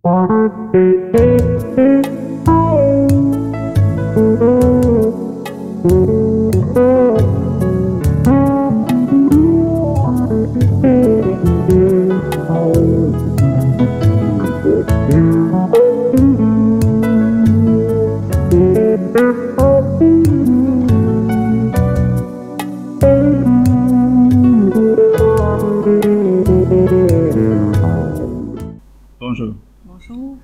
Bonjour. Bonjour.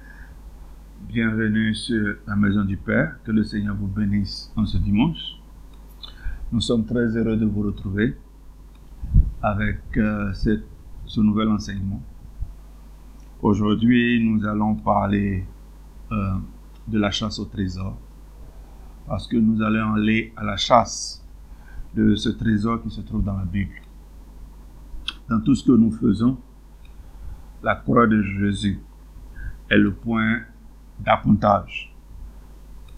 Bienvenue sur la Maison du Père. Que le Seigneur vous bénisse en ce dimanche. Nous sommes très heureux de vous retrouver avec ce nouvel enseignement. Aujourd'hui, nous allons parler de la chasse au trésor, parce que nous allons aller à la chasse de ce trésor qui se trouve dans la Bible. Dans tout ce que nous faisons, la croix de Jésus est le point d'appontage,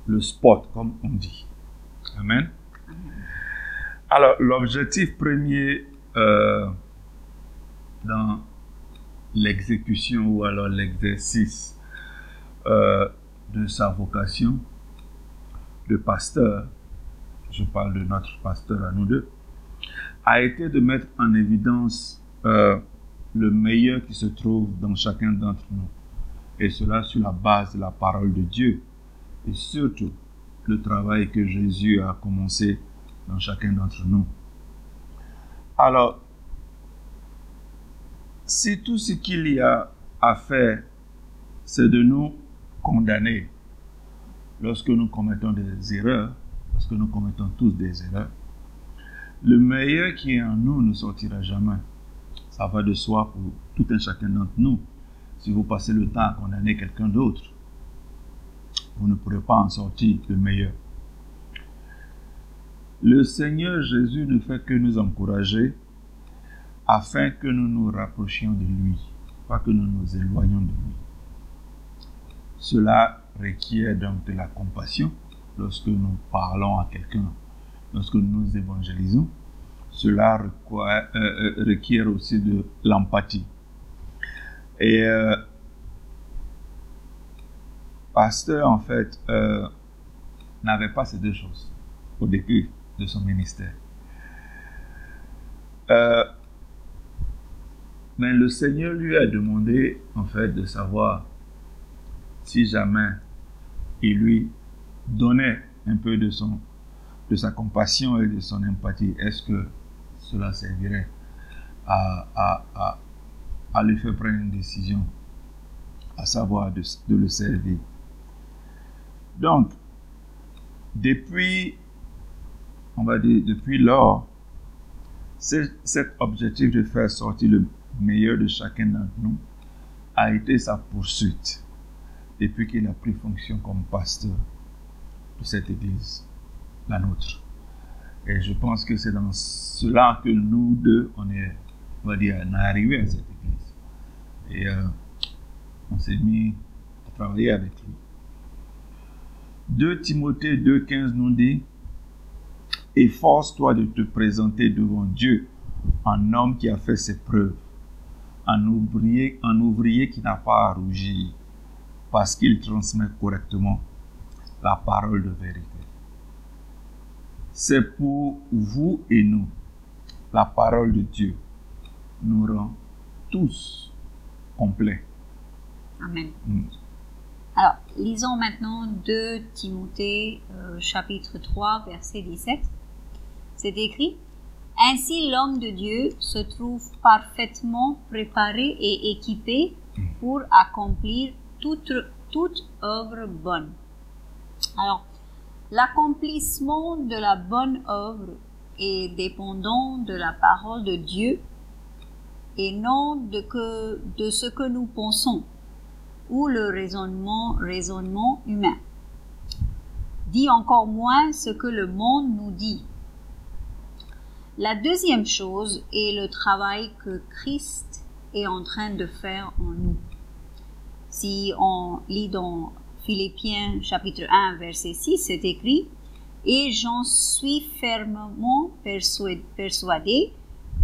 le spot, comme on dit. Amen. Alors, l'objectif premier dans l'exécution ou alors l'exercice de sa vocation de pasteur, je parle de notre pasteur à nous deux, a été de mettre en évidence le meilleur qui se trouve dans chacun d'entre nous. Et cela sur la base de la parole de Dieu. Et surtout, le travail que Jésus a commencé dans chacun d'entre nous. Alors, si tout ce qu'il y a à faire, c'est de nous condamner lorsque nous commettons des erreurs, parce que nous commettons tous des erreurs, le meilleur qui est en nous ne sortira jamais. Ça va de soi pour tout un chacun d'entre nous. Si vous passez le temps à condamner quelqu'un d'autre, vous ne pourrez pas en sortir le meilleur. Le Seigneur Jésus ne fait que nous encourager afin que nous nous rapprochions de lui, pas que nous nous éloignions de lui. Cela requiert donc de la compassion lorsque nous parlons à quelqu'un, lorsque nous évangélisons. Cela requiert aussi de l'empathie. Et pasteur, en fait, n'avait pas ces deux choses au début de son ministère. Mais le Seigneur lui a demandé, en fait, de savoir si jamais il lui donnait un peu de sa compassion et de son empathie, est-ce que cela servirait à lui faire prendre une décision, à savoir de le servir. Donc, depuis lors, cet objectif de faire sortir le meilleur de chacun d'entre nous a été sa poursuite depuis qu'il a pris fonction comme pasteur de cette église, la nôtre. Et je pense que c'est dans cela que nous deux, on est arrivés à cette église. Et on s'est mis à travailler avec lui. 2 Timothée 2,15 nous dit: efforce-toi de te présenter devant Dieu en homme qui a fait ses preuves, en ouvrier qui n'a pas à rougir, parce qu'il transmet correctement la parole de vérité. C'est pour vous et nous, la parole de Dieu nous rend tous complets. Amen. Alors, lisons maintenant 2 Timothée chapitre 3, verset 17. C'est écrit: ainsi l'homme de Dieu se trouve parfaitement préparé et équipé pour accomplir toute œuvre bonne. Alors, l'accomplissement de la bonne œuvre est dépendant de la parole de Dieu et non de ce que nous pensons ou le raisonnement humain. Dit encore moins ce que le monde nous dit. La deuxième chose est le travail que Christ est en train de faire en nous. Si on lit dans Philippiens chapitre 1 verset 6, c'est écrit: et j'en suis fermement persuadé,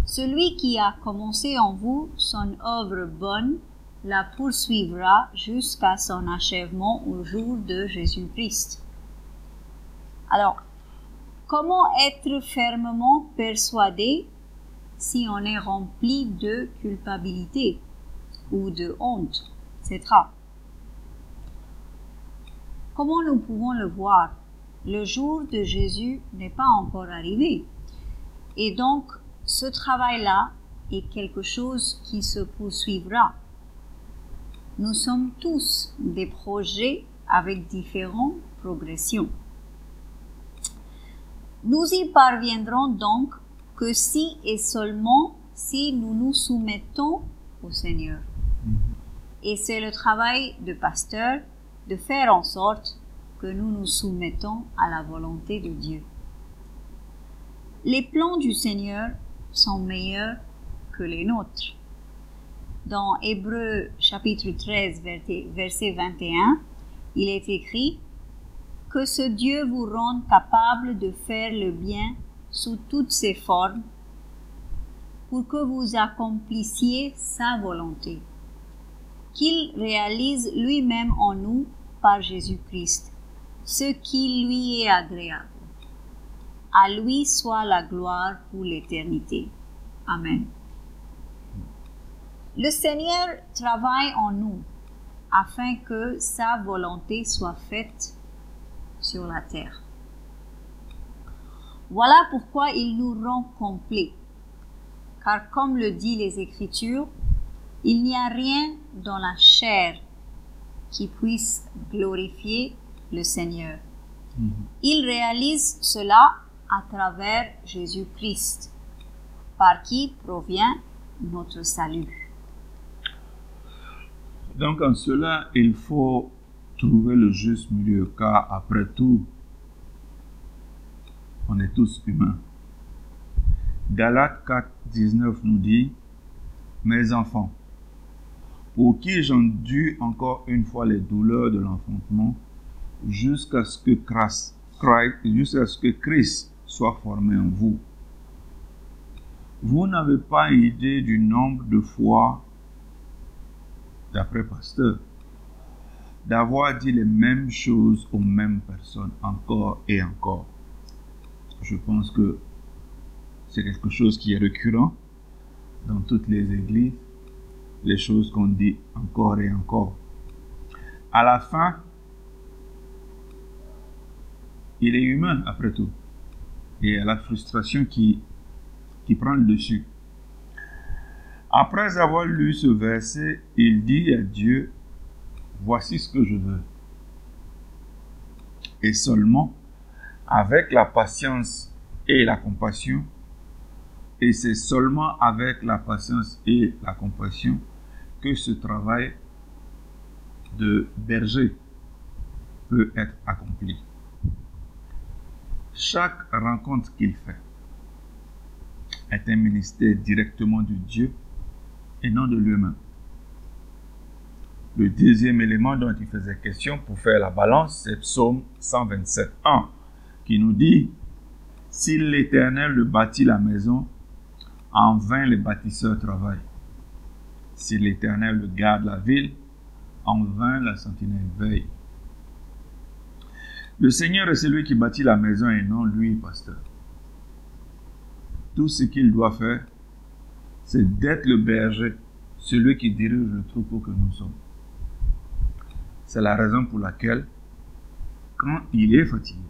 celui qui a commencé en vous son œuvre bonne la poursuivra jusqu'à son achèvement au jour de Jésus-Christ. Alors, comment être fermement persuadé si on est rempli de culpabilité ou de honte, etc. Comment nous pouvons le voir? Le jour de Jésus n'est pas encore arrivé. Et donc, ce travail-là est quelque chose qui se poursuivra. Nous sommes tous des projets avec différentes progressions. Nous y parviendrons donc que si et seulement si nous nous soumettons au Seigneur. Et c'est le travail de pasteur de faire en sorte que nous nous soumettons à la volonté de Dieu. Les plans du Seigneur sont meilleurs que les nôtres. Dans Hébreux chapitre 13, verset 21, il est écrit « Que ce Dieu vous rende capable de faire le bien sous toutes ses formes, pour que vous accomplissiez sa volonté, qu'il réalise lui-même en nous par Jésus-Christ, ce qui lui est agréable. À lui soit la gloire pour l'éternité. Amen. » Le Seigneur travaille en nous afin que sa volonté soit faite sur la terre. Voilà pourquoi il nous rend complets. Car comme le dit les Écritures, il n'y a rien dans la chair qui puisse glorifier le Seigneur. Il réalise cela à travers Jésus-Christ, par qui provient notre salut. Donc en cela, il faut trouver le juste milieu, car après tout, on est tous humains. Galates 4, 19 nous dit « Mes enfants, pour qui j'endure encore une fois les douleurs de l'enfantement, jusqu'à ce que Christ soit formé en vous. Vous n'avez pas idée du nombre de fois, d'après Pasteur, d'avoir dit les mêmes choses aux mêmes personnes encore et encore. » Je pense que c'est quelque chose qui est récurrent dans toutes les églises, les choses qu'on dit encore et encore. À la fin, il est humain après tout. Et il y a la frustration qui prend le dessus. Après avoir lu ce verset, il dit à Dieu, « Voici ce que je veux. » Et seulement, avec la patience et la compassion, et c'est seulement avec la patience et la compassion que ce travail de berger peut être accompli. Chaque rencontre qu'il fait est un ministère directement de Dieu et non de lui-même. Le deuxième élément dont il faisait question pour faire la balance, c'est Psaume 127, 1, qui nous dit « Si l'Éternel le bâtit la maison, en vain les bâtisseurs travaillent. Si l'Éternel le garde la ville, en vain la sentinelle veille. » Le Seigneur est celui qui bâtit la maison et non lui, pasteur. Tout ce qu'il doit faire, c'est d'être le berger, celui qui dirige le troupeau que nous sommes. C'est la raison pour laquelle, quand il est fatigué,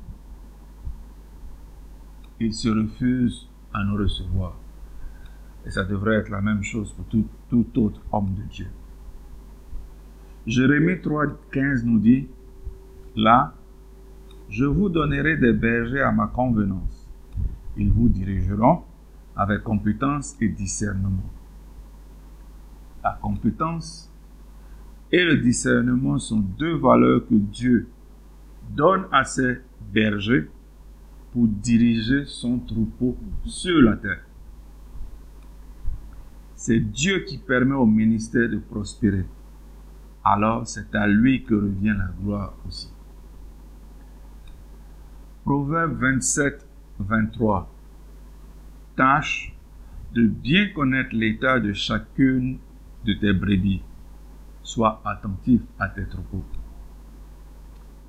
il se refuse à nous recevoir. Et ça devrait être la même chose pour tout autre homme de Dieu. Jérémie 3,15 nous dit, « Là, je vous donnerai des bergers à ma convenance. Ils vous dirigeront avec compétence et discernement. » La compétence et le discernement sont deux valeurs que Dieu donne à ses bergers pour diriger son troupeau sur la terre. C'est Dieu qui permet au ministère de prospérer. Alors c'est à lui que revient la gloire aussi. Proverbe 27, 23. Tâche de bien connaître l'état de chacune de tes brebis sois attentif à tes troupeaux.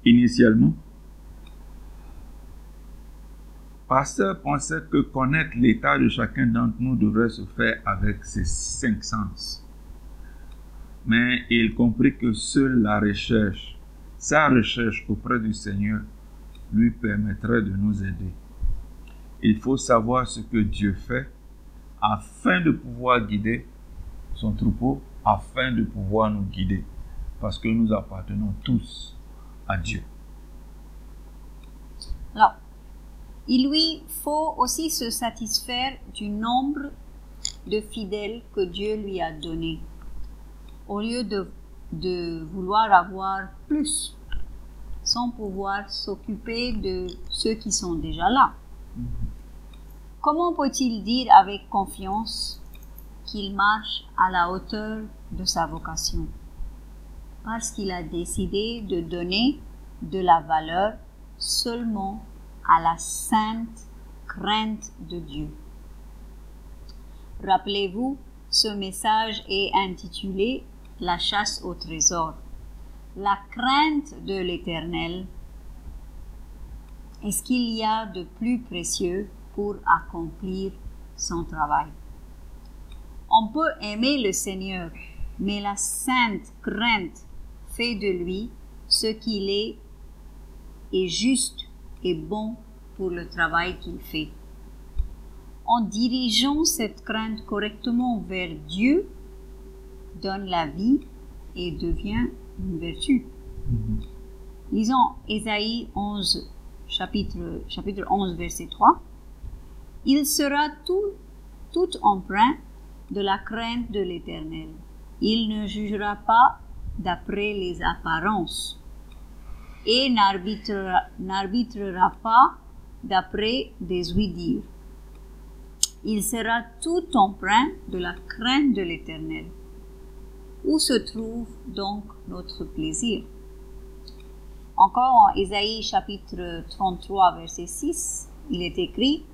Initialement, Pasteur pensait que connaître l'état de chacun d'entre nous devrait se faire avec ses 5 sens. Mais il comprit que seule sa recherche auprès du Seigneur, lui permettrait de nous aider. Il faut savoir ce que Dieu fait afin de pouvoir guider son troupeau, afin de pouvoir nous guider, parce que nous appartenons tous à Dieu. Alors, il lui faut aussi se satisfaire du nombre de fidèles que Dieu lui a donné, au lieu de vouloir avoir plus, sans pouvoir s'occuper de ceux qui sont déjà là. Comment peut-il dire avec confiance qu'il marche à la hauteur de sa vocation? Parce qu'il a décidé de donner de la valeur seulement à la sainte crainte de Dieu. Rappelez-vous, ce message est intitulé « La chasse au trésor ». La crainte de l'Éternel est ce qu'il y a de plus précieux pour accomplir son travail. On peut aimer le Seigneur, mais la sainte crainte fait de lui ce qu'il est juste et bon pour le travail qu'il fait. En dirigeant cette crainte correctement vers Dieu, donne la vie et devient une vertu. Lisons Ésaïe 11, chapitre 11, verset 3. Il sera tout empreint de la crainte de l'Éternel. Il ne jugera pas d'après les apparences et n'arbitrera pas d'après des ouï-dire. Il sera tout empreint de la crainte de l'Éternel. Où se trouve donc notre plaisir? Encore en Ésaïe chapitre 33 verset 6, il est écrit: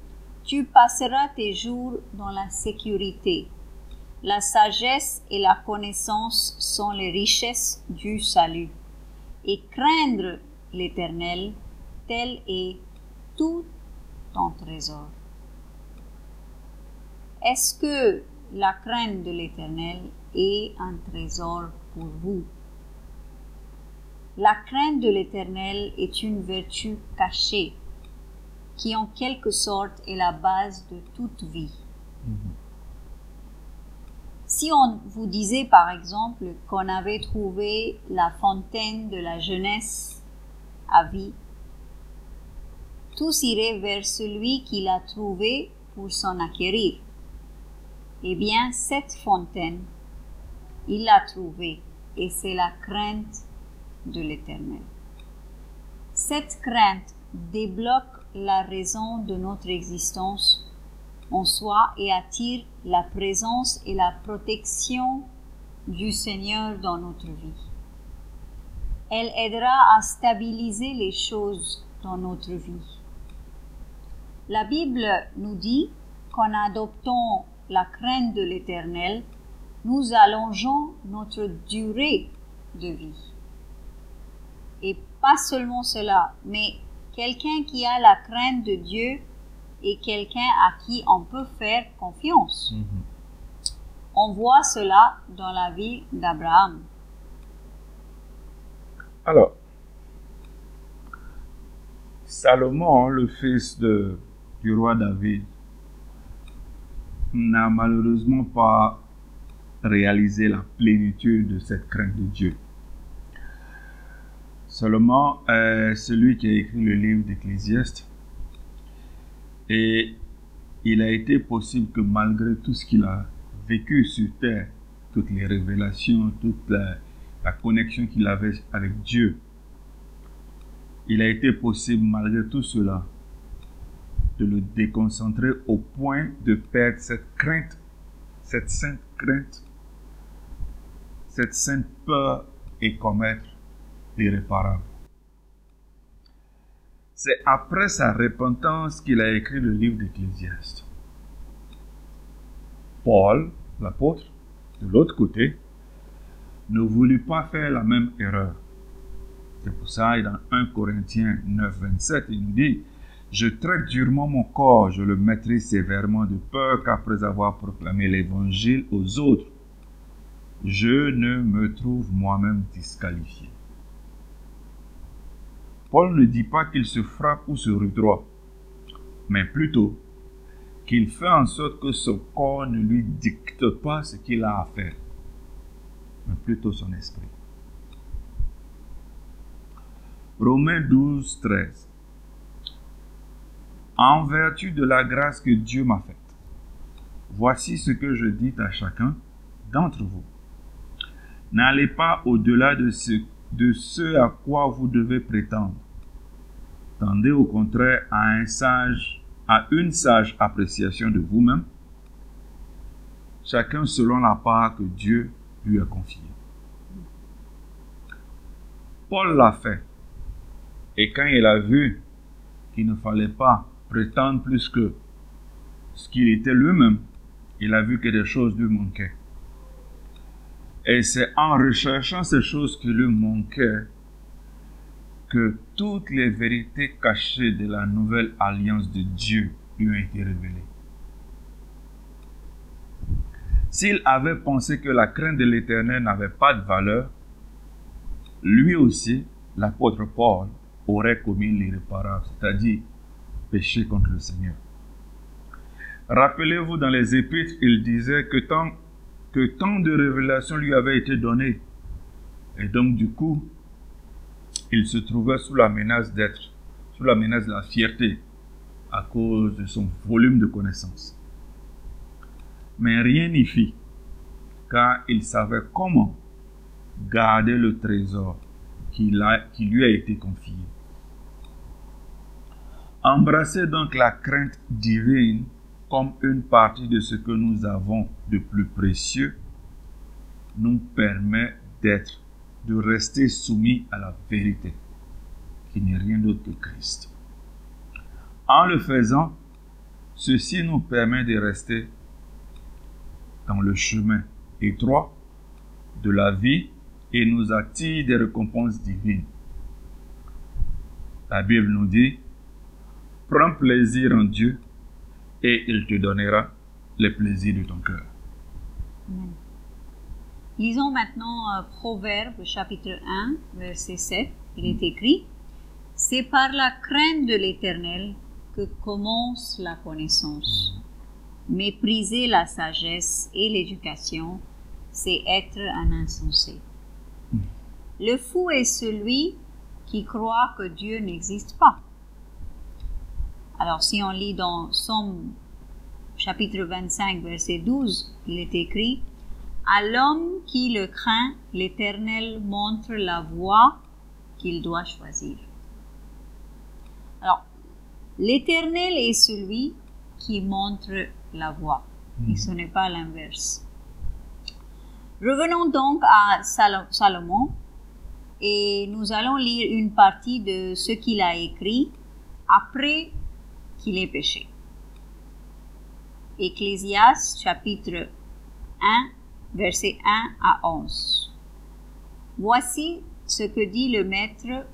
Tu passeras tes jours dans la sécurité. La sagesse et la connaissance sont les richesses du salut. Et craindre l'Éternel, tel est tout ton trésor. Est-ce que la crainte de l'Éternel est un trésor pour vous? La crainte de l'Éternel est une vertu cachée qui en quelque sorte est la base de toute vie. Si on vous disait par exemple qu'on avait trouvé la fontaine de la jeunesse à vie, tous iraient vers celui qui l'a trouvé pour s'en acquérir. Eh bien, cette fontaine, il l'a trouvée et c'est la crainte de l'Éternel. Cette crainte débloque la raison de notre existence en soi et attire la présence et la protection du Seigneur dans notre vie. Elle aidera à stabiliser les choses dans notre vie. La Bible nous dit qu'en adoptant la crainte de l'Éternel, nous allongeons notre durée de vie. Et pas seulement cela, mais quelqu'un qui a la crainte de Dieu est quelqu'un à qui on peut faire confiance. On voit cela dans la vie d'Abraham. Alors, Salomon, le fils du roi David, n'a malheureusement pas réalisé la plénitude de cette crainte de Dieu. Salomon est celui qui a écrit le livre d'Ecclésiaste. Et il a été possible que malgré tout ce qu'il a vécu sur terre, toutes les révélations, toute la connexion qu'il avait avec Dieu, il a été possible malgré tout cela de le déconcentrer au point de perdre cette crainte, cette sainte crainte, cette sainte peur et commettre l'irréparable. C'est après sa repentance qu'il a écrit le livre d'Ecclésiaste. Paul, l'apôtre, de l'autre côté, ne voulut pas faire la même erreur. C'est pour ça, dans 1 Corinthiens 9, 27, il nous dit « Je traite durement mon corps, je le maîtrise sévèrement de peur qu'après avoir proclamé l'évangile aux autres, je ne me trouve moi-même disqualifié. » Paul ne dit pas qu'il se frappe ou se redroit, mais plutôt qu'il fait en sorte que son corps ne lui dicte pas ce qu'il a à faire, mais plutôt son esprit. Romains 12, 13. En vertu de la grâce que Dieu m'a faite, voici ce que je dis à chacun d'entre vous. N'allez pas au-delà de ce à quoi vous devez prétendre. Tendez au contraire à une sage appréciation de vous-même, chacun selon la part que Dieu lui a confiée. Paul l'a fait. Et quand il a vu qu'il ne fallait pas prétendre plus que ce qu'il était lui-même, il a vu que des choses lui manquaient. Et c'est en recherchant ces choses qui lui manquaient que toutes les vérités cachées de la nouvelle alliance de Dieu lui ont été révélées. S'il avait pensé que la crainte de l'Éternel n'avait pas de valeur, lui aussi, l'apôtre Paul, aurait commis l'irréparable, c'est-à-dire péché contre le Seigneur. Rappelez-vous, dans les Épîtres, il disait que tant de révélations lui avaient été données, et donc du coup, il se trouvait sous la menace de la fierté, à cause de son volume de connaissances. Mais rien n'y fit, car il savait comment garder le trésor qui lui a été confié. Embrassez donc la crainte divine comme une partie de ce que nous avons de plus précieux, nous permet de rester soumis à la vérité, qui n'est rien d'autre que Christ. En le faisant, ceci nous permet de rester dans le chemin étroit de la vie et nous attire des récompenses divines. La Bible nous dit, prends plaisir en Dieu et il te donnera les plaisirs de ton cœur. Amen. Lisons maintenant Proverbes chapitre 1, verset 7. Il est écrit, « C'est par la crainte de l'Éternel que commence la connaissance. Mépriser la sagesse et l'éducation, c'est être un insensé. Le fou est celui qui croit que Dieu n'existe pas. » Alors si on lit dans Somme chapitre 25, verset 12, il est écrit, « À l'homme qui le craint, l'Éternel montre la voie qu'il doit choisir. » Alors, l'Éternel est celui qui montre la voie, et ce n'est pas l'inverse. Revenons donc à Salomon, et nous allons lire une partie de ce qu'il a écrit après qu'il ait péché. Ecclésiaste chapitre 1, versets 1 à 11. Voici ce que dit le maître,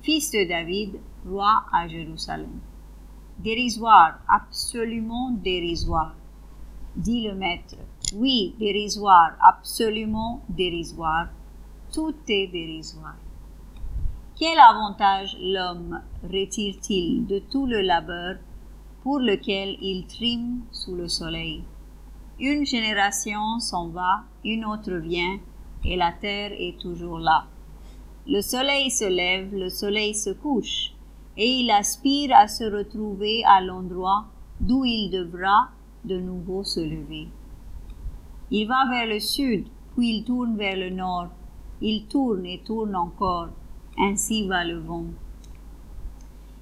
fils de David, roi à Jérusalem. Dérisoire, absolument dérisoire, dit le maître. Oui, dérisoire, absolument dérisoire. Tout est dérisoire. Quel avantage l'homme retire-t-il de tout le labeur pour lequel il trime sous le soleil? Une génération s'en va, une autre vient, et la terre est toujours là. Le soleil se lève, le soleil se couche, et il aspire à se retrouver à l'endroit d'où il devra de nouveau se lever. Il va vers le sud, puis il tourne vers le nord. Il tourne et tourne encore, ainsi va le vent.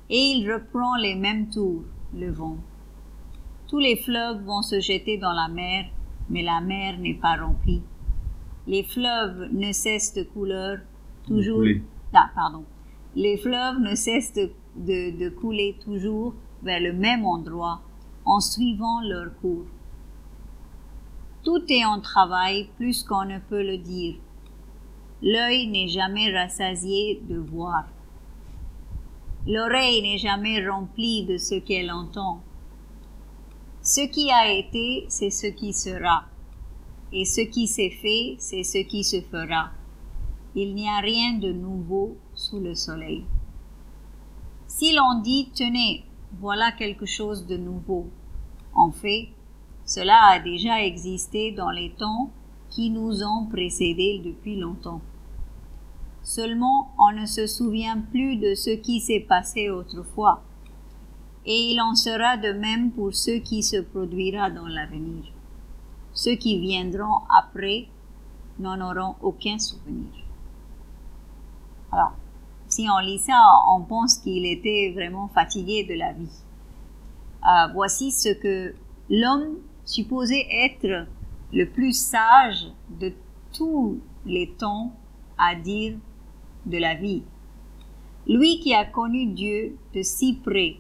Et il reprend les mêmes tours, le vent. Tous les fleuves vont se jeter dans la mer, mais la mer n'est pas remplie. Les fleuves ne cessent de couler toujours. Les fleuves ne cessent de couler toujours vers le même endroit, en suivant leur cours. Tout est en travail plus qu'on ne peut le dire. L'œil n'est jamais rassasié de voir. L'oreille n'est jamais remplie de ce qu'elle entend. Ce qui a été, c'est ce qui sera. Et ce qui s'est fait, c'est ce qui se fera. Il n'y a rien de nouveau sous le soleil. Si l'on dit, tenez, voilà quelque chose de nouveau, en fait, cela a déjà existé dans les temps qui nous ont précédés depuis longtemps. Seulement, on ne se souvient plus de ce qui s'est passé autrefois, et il en sera de même pour ce qui se produira dans l'avenir. Ceux qui viendront après n'en auront aucun souvenir. Alors, si on lit ça, on pense qu'il était vraiment fatigué de la vie. Voici ce que l'homme supposé être le plus sage de tous les temps à dire de la vie. Lui qui a connu Dieu de si près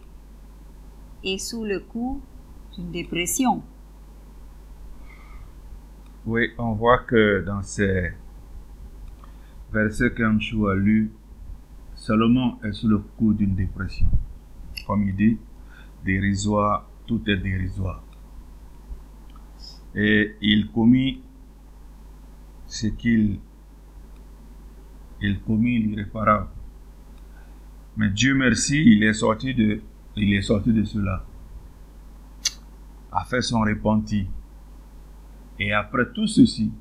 est sous le coup d'une dépression. Oui, on voit que dans ces versets qu'Anchou a lus, Salomon est sous le coup d'une dépression. Comme il dit, dérisoire, tout est dérisoire. Et il commit ce qu'il commit l'irréparable. Mais Dieu merci, il est sorti de cela, a fait son repenti. Et après tout ceci,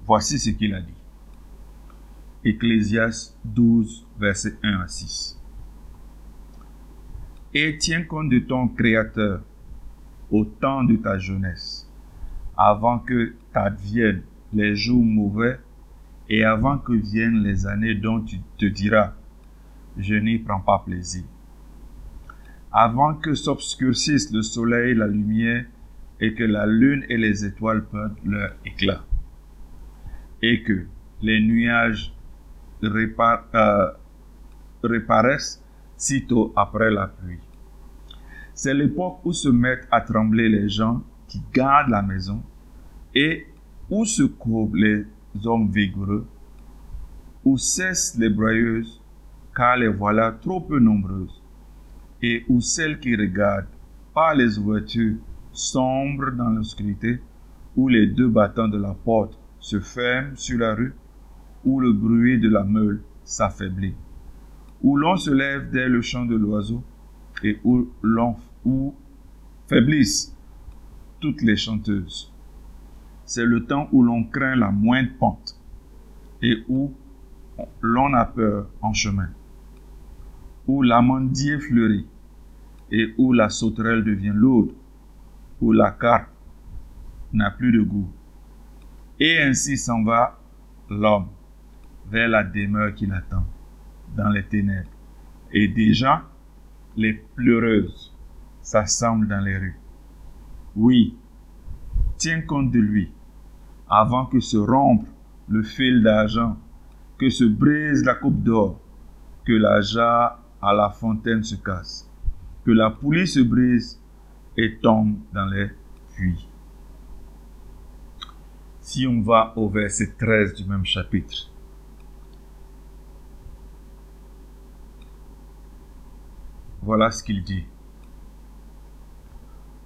voici ce qu'il a dit. Ecclésiaste 12, versets 1 à 6. Et tiens compte de ton Créateur au temps de ta jeunesse, avant que t'adviennent les jours mauvais et avant que viennent les années dont tu te diras, je n'y prends pas plaisir. Avant que s'obscurcisse le soleil, la lumière, et que la lune et les étoiles perdent leur éclat, et que les nuages reparaissent sitôt après la pluie. C'est l'époque où se mettent à trembler les gens qui gardent la maison, et où se courbent les hommes vigoureux, où cessent les broyeuses, car les voilà trop peu nombreuses, et où celles qui regardent par les ouvertures sombrent dans l'obscurité, où les deux battants de la porte se ferment sur la rue, où le bruit de la meule s'affaiblit, où l'on se lève dès le chant de l'oiseau, et où faiblissent toutes les chanteuses. C'est le temps où l'on craint la moindre pente, et où l'on a peur en chemin, où l'amandier fleurit, et où la sauterelle devient lourde, où la carpe n'a plus de goût. Et ainsi s'en va l'homme vers la demeure qui l'attend, dans les ténèbres. Et déjà, les pleureuses s'assemblent dans les rues. Oui, tiens compte de lui, avant que se rompe le fil d'argent, que se brise la coupe d'or, que la jarre à la fontaine se casse, que la poulie se brise et tombe dans les puits. Si on va au verset 13 du même chapitre, voilà ce qu'il dit.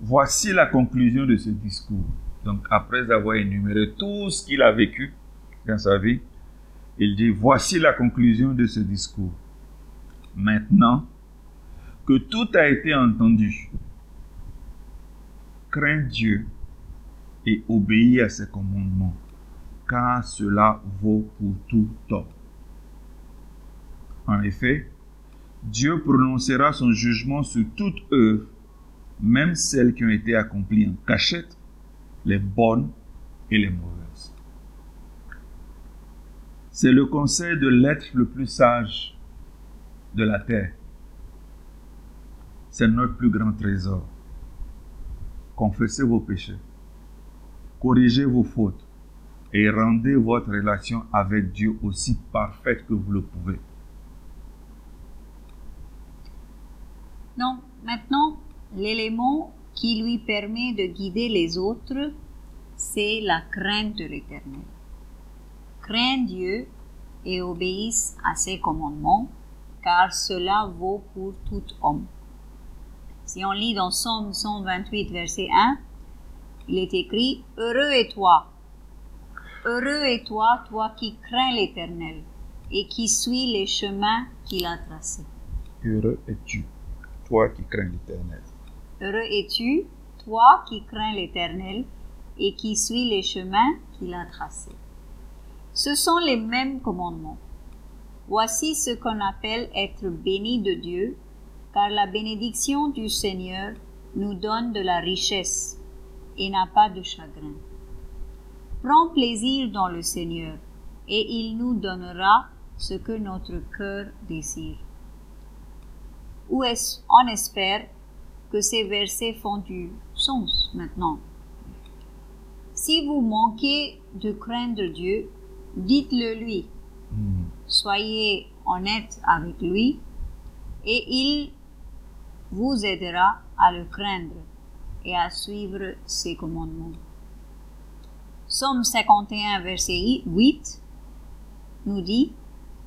Voici la conclusion de ce discours. Donc, après avoir énuméré tout ce qu'il a vécu dans sa vie, il dit, voici la conclusion de ce discours. Maintenant que tout a été entendu, crains Dieu et obéis à ses commandements, car cela vaut pour tout homme. En effet, Dieu prononcera son jugement sur toute œuvre, même celles qui ont été accomplies en cachette, les bonnes et les mauvaises. C'est le conseil de l'être le plus sage de la terre. C'est notre plus grand trésor. Confessez vos péchés, corrigez vos fautes et rendez votre relation avec Dieu aussi parfaite que vous le pouvez. Donc, maintenant, l'élément qui lui permet de guider les autres, c'est la crainte de l'Éternel. craint Dieu et obéisse à ses commandements, car cela vaut pour tout homme. Si on lit dans Psaume 128, verset 1, il est écrit « Heureux est toi, toi qui crains l'Éternel et qui suis les chemins qu'il a tracés. » Heureux es-tu, toi qui crains l'Éternel. Heureux es-tu, toi qui crains l'Éternel et qui suis les chemins qu'il a tracés. Ce sont les mêmes commandements. Voici ce qu'on appelle être béni de Dieu, car la bénédiction du Seigneur nous donne de la richesse et n'a pas de chagrin. Prends plaisir dans le Seigneur, et il nous donnera ce que notre cœur désire. On espère que ces versets font du sens maintenant. Si vous manquez de craindre Dieu, dites-le lui. Soyez honnête avec lui et il vous aidera à le craindre et à suivre ses commandements. Psaume 51, verset 8 nous dit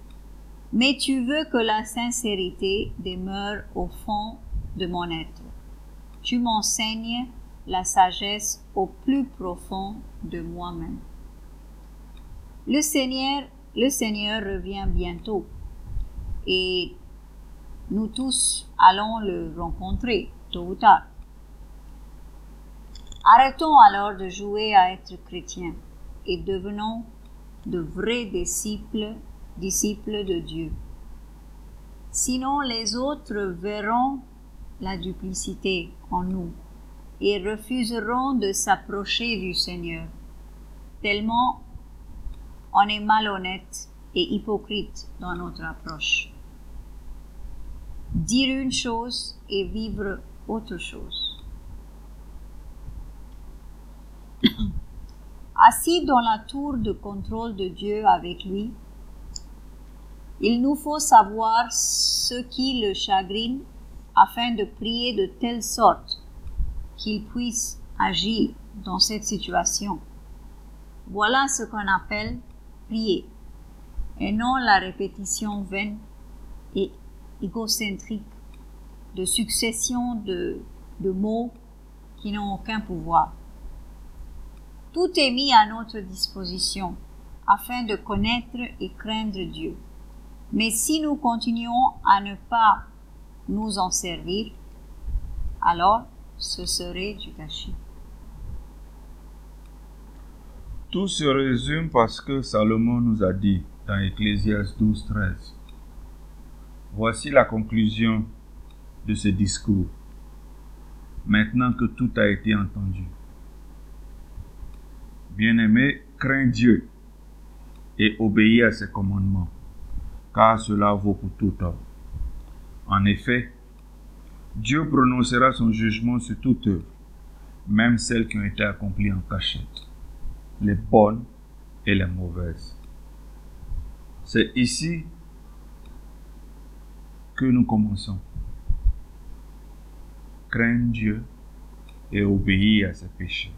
« Mais tu veux que la sincérité demeure au fond de mon être. Tu m'enseignes la sagesse au plus profond de moi-même. » Le Seigneur revient bientôt et nous tous allons le rencontrer tôt ou tard. Arrêtons alors de jouer à être chrétiens et devenons de vrais disciples de Dieu. Sinon, les autres verront la duplicité en nous et refuseront de s'approcher du Seigneur, tellement on est malhonnête et hypocrite dans notre approche. Dire une chose et vivre autre chose. Assis dans la tour de contrôle de Dieu avec lui, il nous faut savoir ce qui le chagrine afin de prier de telle sorte qu'il puisse agir dans cette situation. Voilà ce qu'on appelle prier, et non la répétition vaine et égocentrique de succession de mots qui n'ont aucun pouvoir. Tout est mis à notre disposition afin de connaître et craindre Dieu. Mais si nous continuons à ne pas nous en servir, alors ce serait du gâchis. Tout se résume parce que Salomon nous a dit dans Ecclésiaste 12, 13. Voici la conclusion de ce discours. Maintenant que tout a été entendu. Bien-aimé, crains Dieu et obéis à ses commandements, car cela vaut pour tout homme. En effet, Dieu prononcera son jugement sur toute œuvre, même celles qui ont été accomplies en cachette, les bonnes et les mauvaises. C'est ici que nous commençons. Crains Dieu et obéis à ses péchés.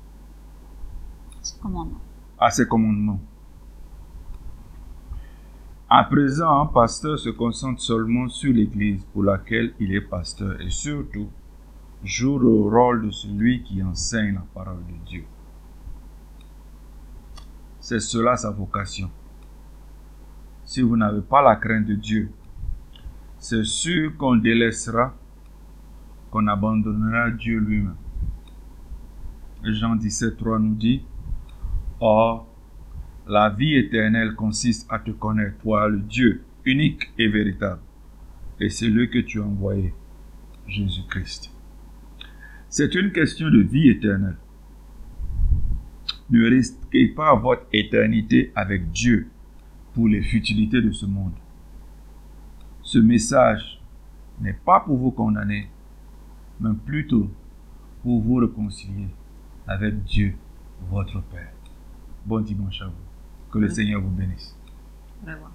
À ses commandements. À présent, un pasteur se concentre seulement sur l'Église pour laquelle il est pasteur et surtout joue le rôle de celui qui enseigne la parole de Dieu. C'est cela sa vocation. Si vous n'avez pas la crainte de Dieu, c'est sûr qu'on délaissera, qu'on abandonnera Dieu lui-même. Jean 17,3 nous dit, « Or, la vie éternelle consiste à te connaître, toi, le Dieu unique et véritable, et celui que tu as envoyé, Jésus-Christ. » C'est une question de vie éternelle. Ne risquez pas votre éternité avec Dieu pour les futilités de ce monde. Ce message n'est pas pour vous condamner, mais plutôt pour vous réconcilier avec Dieu, votre Père. Bon dimanche à vous. Que le Seigneur vous bénisse. Au revoir.